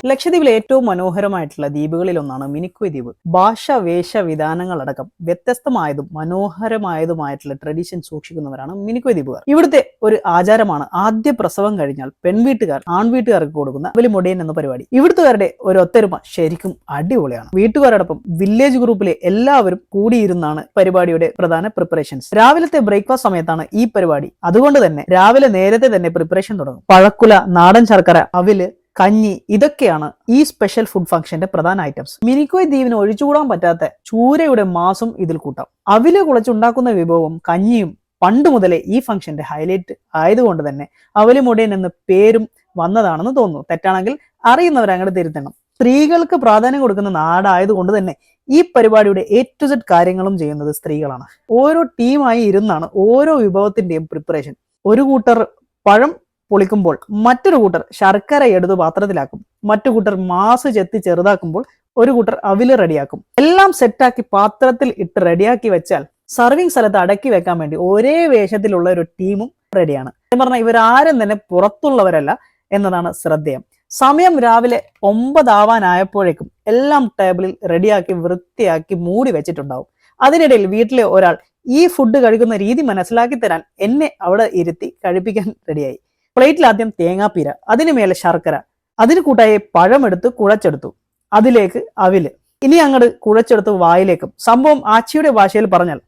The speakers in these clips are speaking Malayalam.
ലക്ഷദ്വീപിലെ ഏറ്റവും മനോഹരമായിട്ടുള്ള ദ്വീപുകളിലൊന്നാണ് മിനിക്കോയ് ദ്വീപ്. ഭാഷ, വേഷ, വിധാനങ്ങളടക്കം വ്യത്യസ്തമായതും മനോഹരമായതുമായിട്ടുള്ള ട്രഡീഷൻ സൂക്ഷിക്കുന്നവരാണ് മിനിക്കോയ് ദ്വീപുകാർ. ഇവിടുത്തെ ഒരു ആചാരമാണ് ആദ്യ പ്രസവം കഴിഞ്ഞാൽ പെൺവീട്ടുകാർ ആൺവീട്ടുകാർക്ക് കൊടുക്കുന്ന അവലി മൊടയൻ എന്ന പരിപാടി. ഇവിടുത്തുകാരുടെ ഒരു ഒത്തൊരുമ ശരിക്കും അടിപൊളിയാണ്. വീട്ടുകാരോടൊപ്പം വില്ലേജ് ഗ്രൂപ്പിലെ എല്ലാവരും കൂടിയിരുന്നാണ് പരിപാടിയുടെ പ്രധാന പ്രിപ്പറേഷൻസ്. രാവിലത്തെ ബ്രേക്ക്ഫാസ്റ്റ് സമയത്താണ് ഈ പരിപാടി. അതുകൊണ്ട് തന്നെ രാവിലെ നേരത്തെ തന്നെ പ്രിപ്പറേഷൻ തുടങ്ങും. പഴക്കുല, നാടൻ ശർക്കര, അവില്, കഞ്ഞി, ഇതൊക്കെയാണ് ഈ സ്പെഷ്യൽ ഫുഡ് ഫംഗ്ഷന്റെ പ്രധാന ഐറ്റംസ്. മിനിക്കോയ് ദ്വീപിന് ഒഴിച്ചുകൂടാൻ പറ്റാത്ത ചൂരയുടെ മാസും ഇതിൽ കൂട്ടാം. അവില് കുളച്ചുണ്ടാക്കുന്ന വിഭവവും കഞ്ഞിയും പണ്ട് മുതലേ ഈ ഫംഗ്ഷന്റെ ഹൈലൈറ്റ് ആയതുകൊണ്ട് തന്നെ അവലി മൊടയൻ എന്ന പേരും വന്നതാണെന്ന് തോന്നുന്നു. തെറ്റാണെങ്കിൽ അറിയുന്നവർ അങ്ങോട്ട് തിരുത്തണം. സ്ത്രീകൾക്ക് പ്രാധാന്യം കൊടുക്കുന്ന നാടായതുകൊണ്ട് തന്നെ ഈ പരിപാടിയുടെ A to Z കാര്യങ്ങളും ചെയ്യുന്നത് സ്ത്രീകളാണ്. ഓരോ ടീമായി ഇരുന്നാണ് ഓരോ വിഭവത്തിന്റെയും പ്രിപ്പറേഷൻ. ഒരു കൂട്ടർ പഴം പൊളിക്കുമ്പോൾ മറ്റൊരു കൂട്ടർ ശർക്കര എടുത്ത് പാത്രത്തിലാക്കും. മറ്റു കൂട്ടർ മാസ് ചെത്തി ചെറുതാക്കുമ്പോൾ ഒരു കൂട്ടർ അവില് റെഡിയാക്കും. എല്ലാം സെറ്റാക്കി പാത്രത്തിൽ ഇട്ട് റെഡിയാക്കി വെച്ചാൽ സർവിങ് സ്ഥലത്ത് അടക്കി വെക്കാൻ വേണ്ടി ഒരേ വേഷത്തിലുള്ള ഒരു ടീമും റെഡിയാണ്. പറഞ്ഞാൽ ഇവരാരും തന്നെ പുറത്തുള്ളവരല്ല എന്നതാണ് ശ്രദ്ധേയം. സമയം രാവിലെ 9 ആവാനായപ്പോഴേക്കും എല്ലാം ടേബിളിൽ റെഡിയാക്കി വൃത്തിയാക്കി മൂടി വെച്ചിട്ടുണ്ടാവും. അതിനിടയിൽ വീട്ടിലെ ഒരാൾ ഈ ഫുഡ് കഴിക്കുന്ന രീതി മനസ്സിലാക്കി തരാൻ എന്നെ അവിടെ ഇരുത്തി കഴിപ്പിക്കാൻ റെഡിയായി. പ്ലേറ്റിൽ ആദ്യം തേങ്ങാപ്പീര, അതിന് മേലെ ശർക്കര, അതിന് കൂട്ടായി പഴമെടുത്ത് കുഴച്ചെടുത്തു. അതിലേക്ക് അവില്, ഇനി അങ്ങോട്ട് കുഴച്ചെടുത്ത് വായിലേക്കും. സംഭവം ആച്ചിയുടെ ഭാഷയിൽ പറഞ്ഞാൽ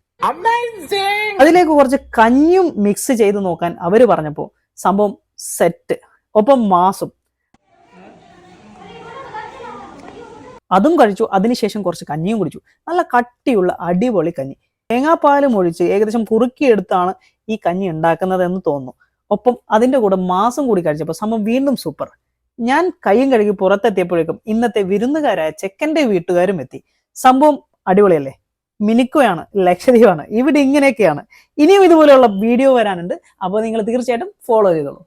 അതിലേക്ക് കുറച്ച് കഞ്ഞിയും മിക്സ് ചെയ്ത് നോക്കാൻ അവര് പറഞ്ഞപ്പോ സംഭവം സെറ്റ്. ഒപ്പം മാസും അതും കഴിച്ചു. അതിനുശേഷം കുറച്ച് കഞ്ഞിയും കുടിച്ചു. നല്ല കട്ടിയുള്ള അടിപൊളി കഞ്ഞി. തേങ്ങാപ്പാലും ഒഴിച്ച് ഏകദേശം കുറുക്കിയെടുത്താണ് ഈ കഞ്ഞി ഉണ്ടാക്കുന്നത് എന്ന് തോന്നുന്നു. ഒപ്പം അതിന്റെ കൂടെ മാസം കൂടി കഴിച്ചപ്പോൾ സംഭവം വീണ്ടും സൂപ്പർ. ഞാൻ കൈയും കഴുകി പുറത്തെത്തിയപ്പോഴേക്കും ഇന്നത്തെ വിരുന്നുകാരായ ചെക്കന്റെ വീട്ടുകാരും എത്തി. സംഭവം അടിപൊളിയല്ലേ? മിനിക്കോയാണ്, ലക്ഷദ്വീപാണ്, ഇവിടെ ഇങ്ങനെയൊക്കെയാണ്. ഇനിയും ഇതുപോലെയുള്ള വീഡിയോ വരാനുണ്ട്. അപ്പോൾ നിങ്ങൾ തീർച്ചയായിട്ടും ഫോളോ ചെയ്തോളൂ.